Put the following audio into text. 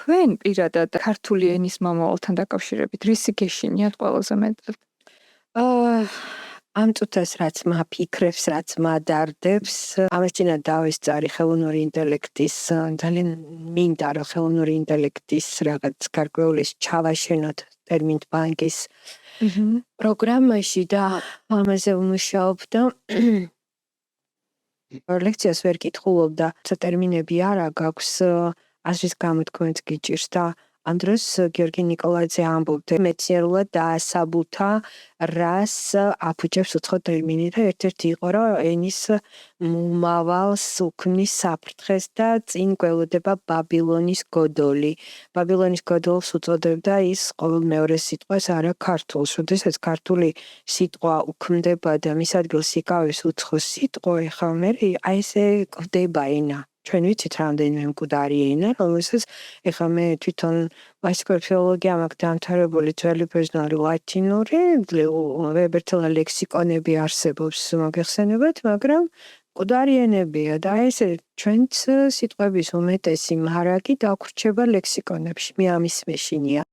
თქვენ პირადად ქართული ენის მომავალთან დაკავშირებით რისი გეშინიათ ყველაზე მეტად? ამ წუთას რაც მაფიქრებს, რაც მადარდებს, ამას წინათ დავესწარი ხელოვნური ინტელექტის, ძალიან მინდა რომ ხელოვნური ინტელექტის რაღაც გარკვეული ჩავაშენოთ ტერმინთ ბანკის პროგრამაში და ამაზე ვმუშაობ და ლექციას ვერ კითხულობ და ტერმინები არა გაქვს, აზრის გამოთქმაც გიჭირს და ამ დროს გიორგი ნიკოლაძე ამბობდა მეცნიერულად დაასაბუთა რას აფუჭებს უცხო ტერმინი და ერთ-ერთი იყო რომ ენის მომავალს უქმნის საფრთხეს და წინ გველოდება ბაბილონის გოდოლი. ბაბილონის გოდოლს უწოდებდა ის ყოველ მეორე სიტყვას არა ქართულს, როდესაც ქართული სიტყვა უქმდება და მის ადგილს იკავებს უცხო სიტყვა, ეხლა მე აი ესე კვდება ენა. ჩვენ ვიცით რამდენიმე მკვდარი ენა, რომელსაც ეხლა მე თვითონ კლასიკური ფილოლოგია მაქვს დამთავრებული ძველი ბერძნული ლათინური, ვებერთელა ლექსიკონები არსებობს მოგეხსენებათ, მაგრამ მკვდარი ენებია და ესე ჩვენც სიტყვების უმეტესი მარაგი დაგვრჩება ლექსიკონებში. მე ამის მეშინია.